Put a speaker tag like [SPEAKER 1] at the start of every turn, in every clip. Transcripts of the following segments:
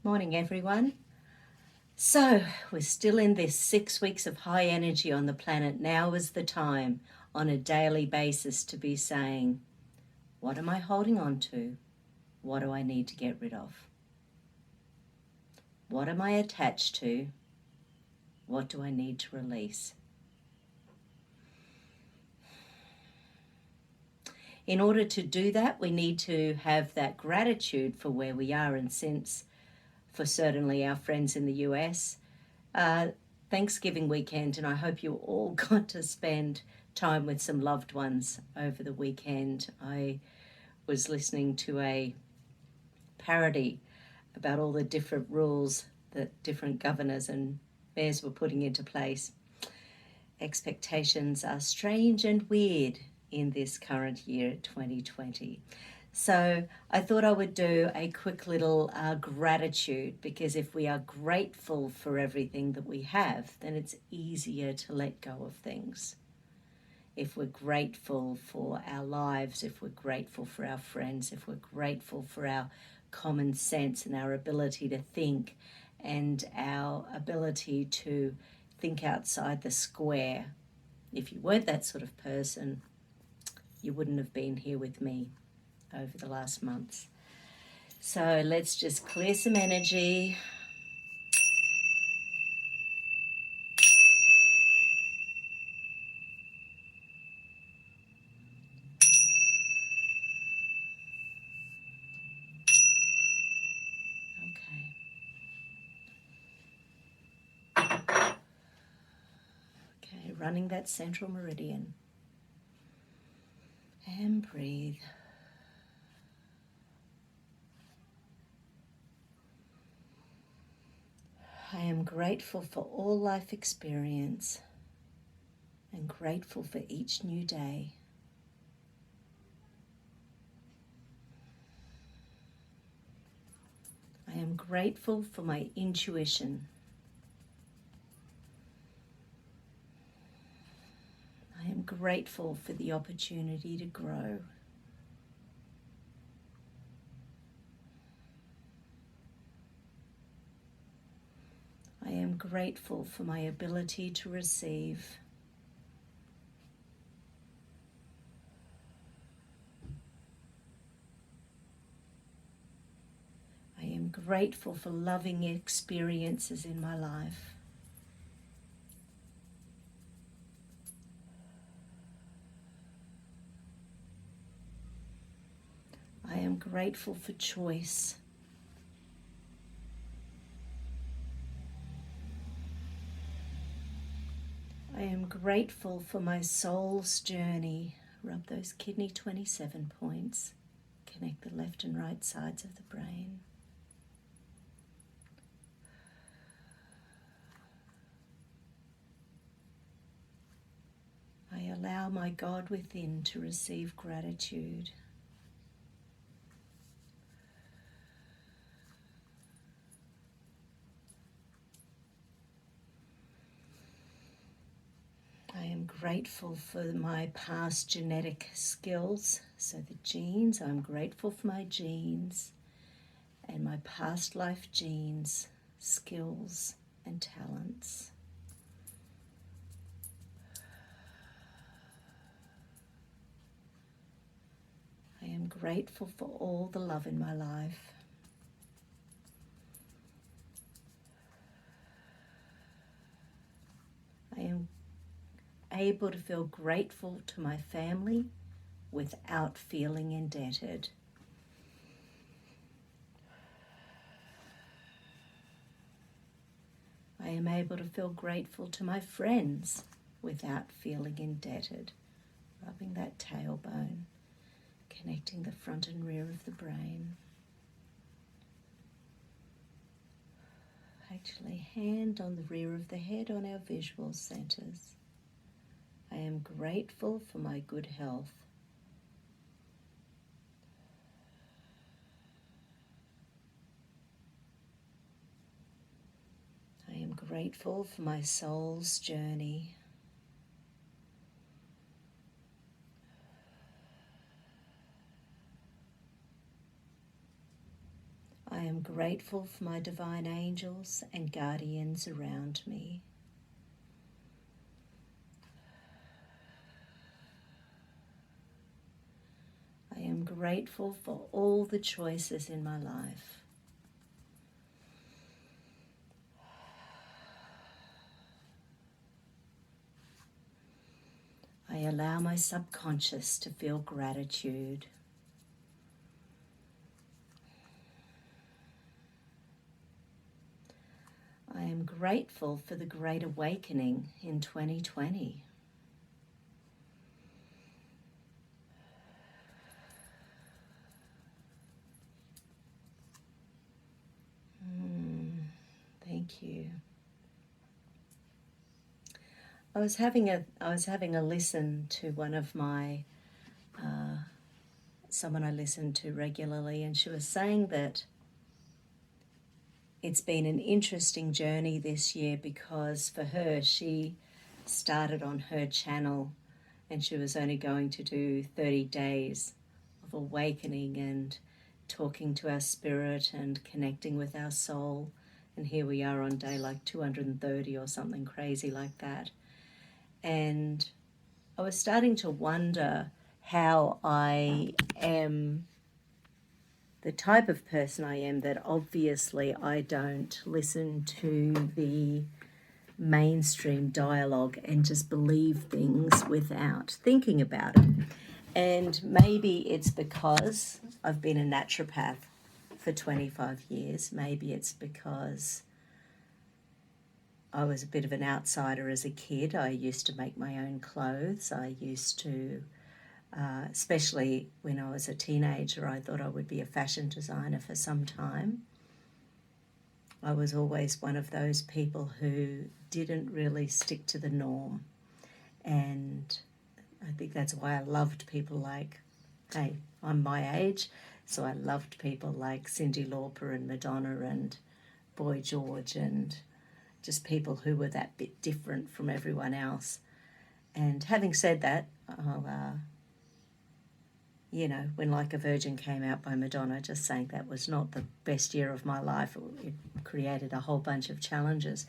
[SPEAKER 1] Morning, everyone. So, we're still in this 6 weeks of high energy on the planet. Now is the time on a daily basis to be saying, what am I holding on to? What do I need to get rid of? What am I attached to? What do I need to release? In order to do that, we need to have that gratitude for where we are. And since, for certainly our friends in the US, Thanksgiving weekend, and I hope you all got to spend time with some loved ones over the weekend. I was listening to a parody about all the different rules that different governors and mayors were putting into place. Expectations are strange and weird in this current year, 2020. So I thought I would do a quick little gratitude, because if we are grateful for everything that we have, then it's easier to let go of things. If we're grateful for our lives, if we're grateful for our friends, if we're grateful for our common sense and our ability to think and our ability to think outside the square. If you weren't that sort of person, you wouldn't have been here with me over the last months. So let's just clear some energy. Okay, running that central meridian. And breathe. I am grateful for all life experience and grateful for each new day. I am grateful for my intuition. I am grateful for the opportunity to grow. I am grateful for my ability to receive. I am grateful for loving experiences in my life. I am grateful for choice. I am grateful for my soul's journey. Rub those kidney 27 points. Connect the left and right sides of the brain. I allow my God within to receive gratitude. I am grateful for my past genetic skills, so the genes. I'm grateful for my genes and my past life genes, skills and talents. I am grateful for all the love in my life. I am able to feel grateful to my family without feeling indebted. I am able to feel grateful to my friends without feeling indebted. Rubbing that tailbone, connecting the front and rear of the brain. Actually, hand on the rear of the head on our visual centers. I am grateful for my good health. I am grateful for my soul's journey. I am grateful grateful for my divine angels and guardians around me. I am grateful for all the choices in my life. I allow my subconscious to feel gratitude. I am grateful for the Great Awakening in 2020. Thank you. I was having a listen to one of my someone I listen to regularly, and she was saying that it's been an interesting journey this year because for her, she started on her channel and she was only going to do 30 days of awakening and talking to our spirit and connecting with our soul. And here we are on day like 230 or something crazy like that. And I was starting to wonder how I am the type of person I am, that obviously I don't listen to the mainstream dialogue and just believe things without thinking about it. And maybe it's because I've been a naturopath for 25 years. Maybe it's because I was a bit of an outsider as a kid. I used to make my own clothes. I used to especially when I was a teenager, I thought I would be a fashion designer for some time. I was always one of those people who didn't really stick to the norm. And I think that's why I loved people like, hey, I'm my age, so I loved people like Cyndi Lauper and Madonna and Boy George and just people who were that bit different from everyone else. And having said that, when Like a Virgin came out by Madonna, just saying that was not the best year of my life. It created a whole bunch of challenges.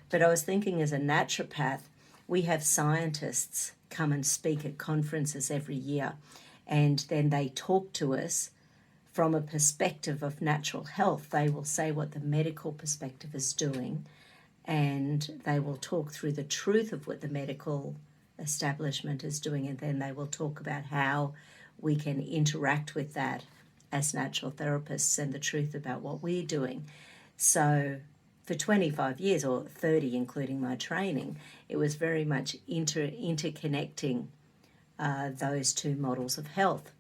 [SPEAKER 1] But I was thinking, as a naturopath, we have scientists come and speak at conferences every year, and then they talk to us from a perspective of natural health. They will say what the medical perspective is doing, and they will talk through the truth of what the medical establishment is doing, and then they will talk about how we can interact with that as natural therapists and the truth about what we're doing. So for 25 years, or 30 including my training, it was very much interconnecting those two models of health.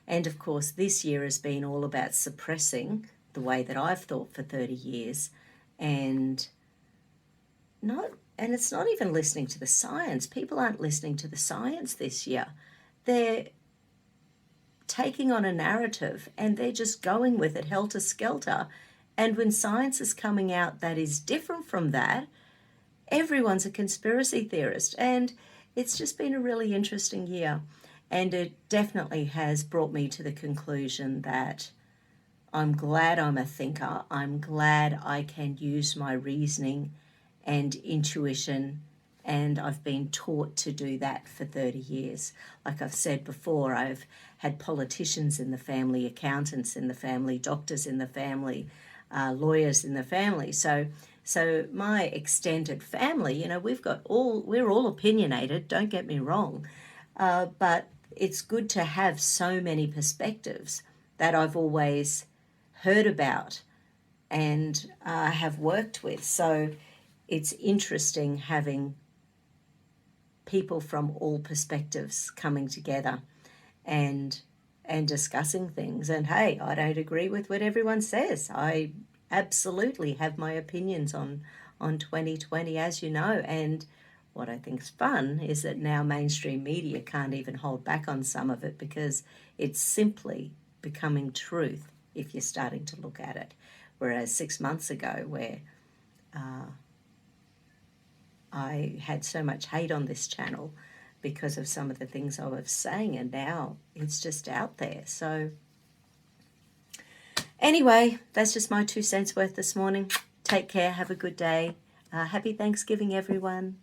[SPEAKER 1] And of course, this year has been all about suppressing the way that I've thought for 30 years, and it's not even listening to the science. People aren't listening to the science this year. They're taking on a narrative and they're just going with it helter-skelter. And when science is coming out that is different from that, everyone's a conspiracy theorist. And it's just been a really interesting year. And it definitely has brought me to the conclusion that I'm glad I'm a thinker. I'm glad I can use my reasoning and intuition, and I've been taught to do that for 30 years. Like I've said before, I've had politicians in the family, accountants in the family, doctors in the family, lawyers in the family. So my extended family, we're all opinionated, don't get me wrong, but it's good to have so many perspectives that I've always heard about and have worked with. So it's interesting having people from all perspectives coming together and discussing things. And hey, I don't agree with what everyone says. I absolutely have my opinions on 2020, as you know. And what I think is fun is that now mainstream media can't even hold back on some of it, because it's simply becoming truth if you're starting to look at it. Whereas 6 months ago, where I had so much hate on this channel because of some of the things I was saying, and now it's just out there. So Anyway, that's just my 2 cents worth this morning. Take care. Have a good day. Happy Thanksgiving, everyone.